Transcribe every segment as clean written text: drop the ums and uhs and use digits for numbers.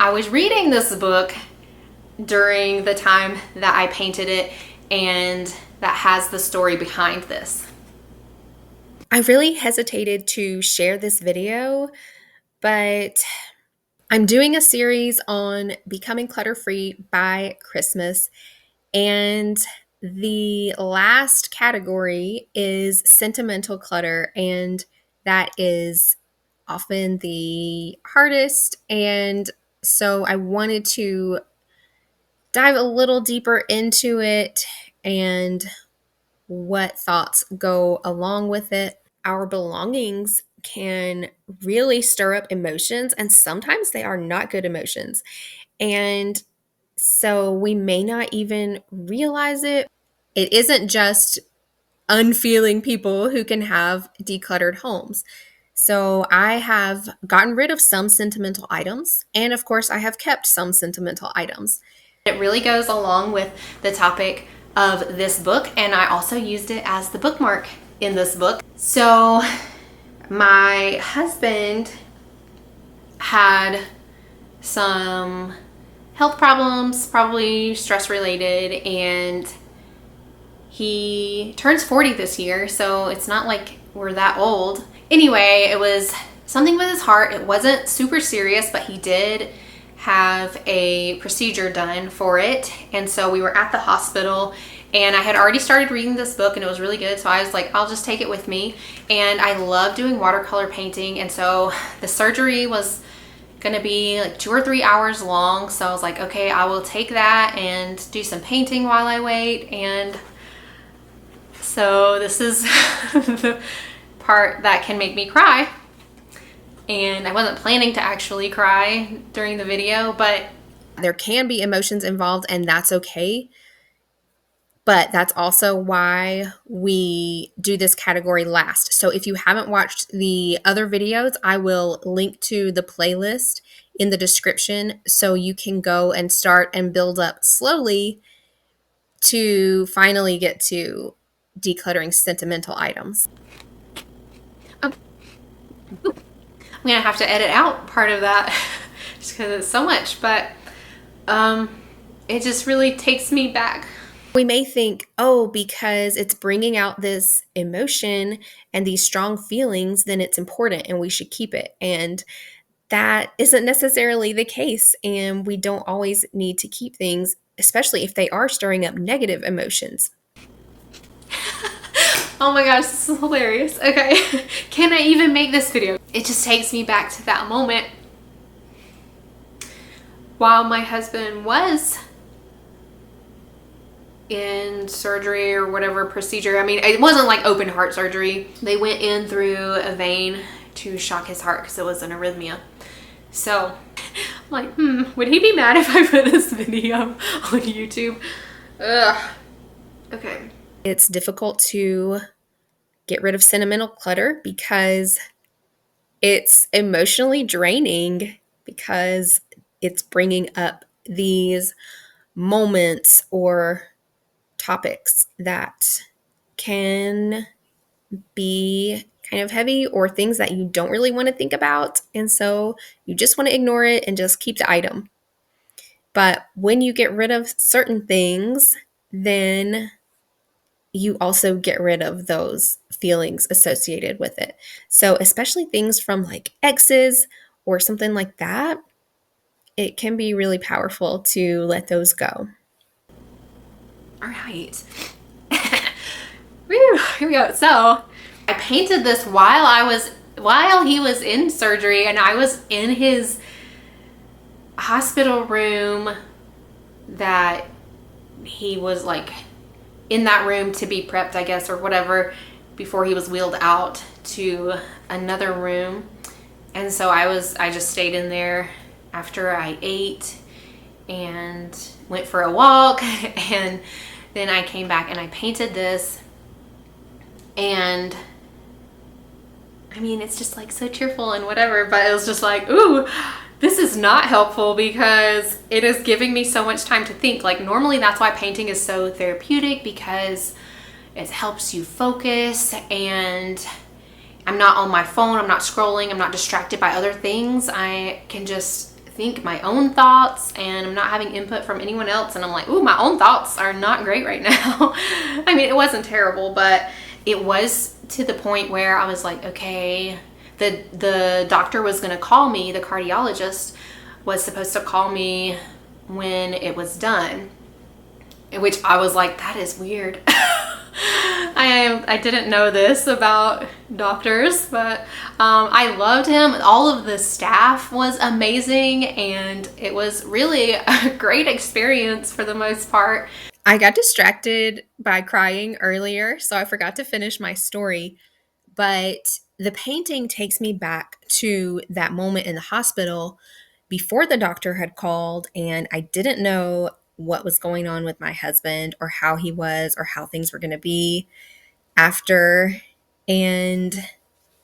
I was reading this book during the time that I painted it, and that has the story behind this. I really hesitated to share this video, but I'm doing a series on becoming clutter-free by Christmas, and the last category is sentimental clutter, and that is often the hardest. And so I wanted to dive a little deeper into it and what thoughts go along with it. Our belongings can really stir up emotions, and sometimes they are not good emotions. And so we may not even realize it. It isn't just unfeeling people who can have decluttered homes. So I have gotten rid of some sentimental items, and of course, I have kept some sentimental items. It really goes along with the topic of this book, and I also used it as the bookmark in this book. So my husband had some health problems, probably stress related, and he turns 40 this year, so it's not like we're that old. Anyway, it was something with his heart. It wasn't super serious, but he did have a procedure done for it. And so we were at the hospital, and I had already started reading this book, and it was really good. So I was like, I'll just take it with me. And I love doing watercolor painting. And so the surgery was gonna be like 2 or 3 hours long. So I was like, okay, I will take that and do some painting while I wait. And so this is the part that can make me cry. And I wasn't planning to actually cry during the video, but there can be emotions involved, and that's okay. But that's also why we do this category last. So if you haven't watched the other videos, I will link to the playlist in the description so you can go and start and build up slowly to finally get to decluttering sentimental items. I'm gonna have to edit out part of that just because it's so much, but it just really takes me back. We may think, oh, because it's bringing out this emotion and these strong feelings, then it's important and we should keep it. And that isn't necessarily the case. And we don't always need to keep things, especially if they are stirring up negative emotions. Oh my gosh, this is hilarious. Okay, can I even make this video? It just takes me back to that moment while my husband was in surgery or whatever procedure. I mean, it wasn't like open heart surgery. They went in through a vein to shock his heart because it was an arrhythmia. So I'm like, would he be mad if I put this video on YouTube? Ugh. Okay. It's difficult to get rid of sentimental clutter because it's emotionally draining, because it's bringing up these moments or topics that can be kind of heavy or things that you don't really want to think about. And so you just want to ignore it and just keep the item. But when you get rid of certain things, then you also get rid of those feelings associated with it. So especially things from like exes or something like that, it can be really powerful to let those go. All right. Woo, here we go. So I painted this while he was in surgery, and I was in his hospital room that he was like in that room to be prepped, I guess, or whatever, before he was wheeled out to another room. And so I just stayed in there after I ate and went for a walk, and then I came back and I painted this. And I mean, it's just like so cheerful and whatever, but it was just like, ooh, this is not helpful because it is giving me so much time to think. Like normally that's why painting is so therapeutic, because it helps you focus, and I'm not on my phone, I'm not scrolling, I'm not distracted by other things. I can just think my own thoughts and I'm not having input from anyone else. And I'm like, ooh, my own thoughts are not great right now. I mean, it wasn't terrible, but it was to the point where I was like, okay, the doctor was going to call me, the cardiologist was supposed to call me when it was done, which I was like, that is weird. I didn't know this about doctors, but I loved him. All of the staff was amazing, and it was really a great experience for the most part. I got distracted by crying earlier, so I forgot to finish my story. But the painting takes me back to that moment in the hospital before the doctor had called, and I didn't know what was going on with my husband or how he was or how things were going to be after. And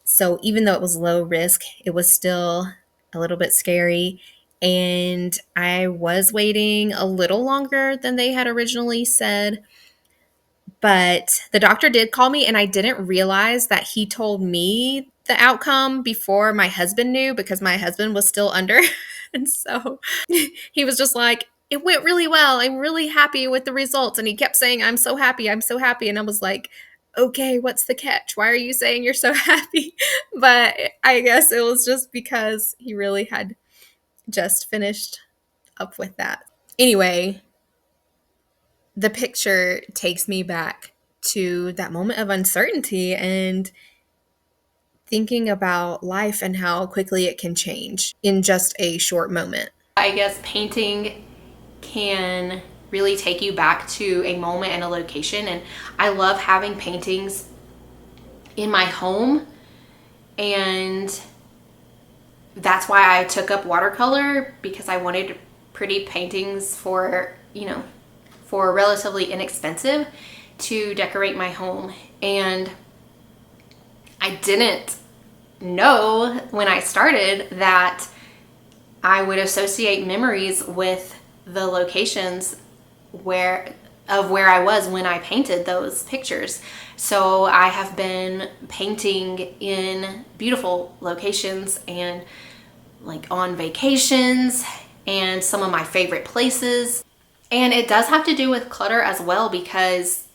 so, even though it was low risk, it was still a little bit scary. And I was waiting a little longer than they had originally said. But the doctor did call me, and I didn't realize that he told me the outcome before my husband knew because my husband was still under. And so he was just like, it went really well. I'm really happy with the results. And he kept saying, I'm so happy. I'm so happy. And I was like, okay, what's the catch? Why are you saying you're so happy? But I guess it was just because he really had just finished up with that. Anyway, the picture takes me back to that moment of uncertainty and thinking about life and how quickly it can change in just a short moment. I guess painting can really take you back to a moment and a location, and I love having paintings in my home, and that's why I took up watercolor, because I wanted pretty paintings for relatively inexpensive to decorate my home. And I didn't know when I started that I would associate memories with the locations where I was when I painted those pictures. So I have been painting in beautiful locations and like on vacations and some of my favorite places. And it does have to do with clutter as well, because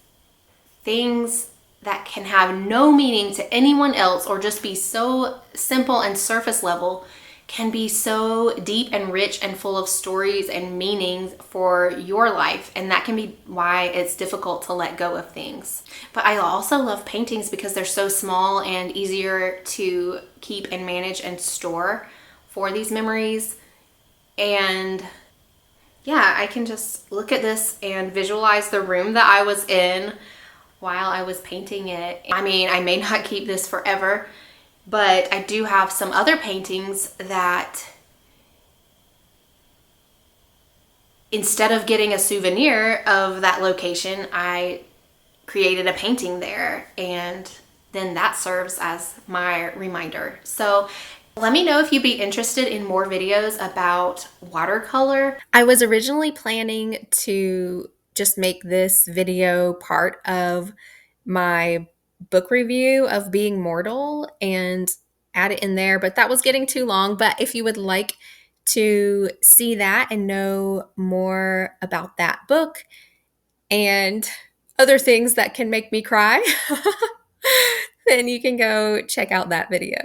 things that can have no meaning to anyone else or just be so simple and surface level can be so deep and rich and full of stories and meanings for your life. And that can be why it's difficult to let go of things. But I also love paintings because they're so small and easier to keep and manage and store for these memories. And yeah, I can just look at this and visualize the room that I was in while I was painting it. I mean, I may not keep this forever, but I do have some other paintings that instead of getting a souvenir of that location, I created a painting there, and then that serves as my reminder. So let me know if you'd be interested in more videos about watercolor. I was originally planning to just make this video part of my book review of Being Mortal and add it in there, but that was getting too long. But if you would like to see that and know more about that book and other things that can make me cry, then you can go check out that video.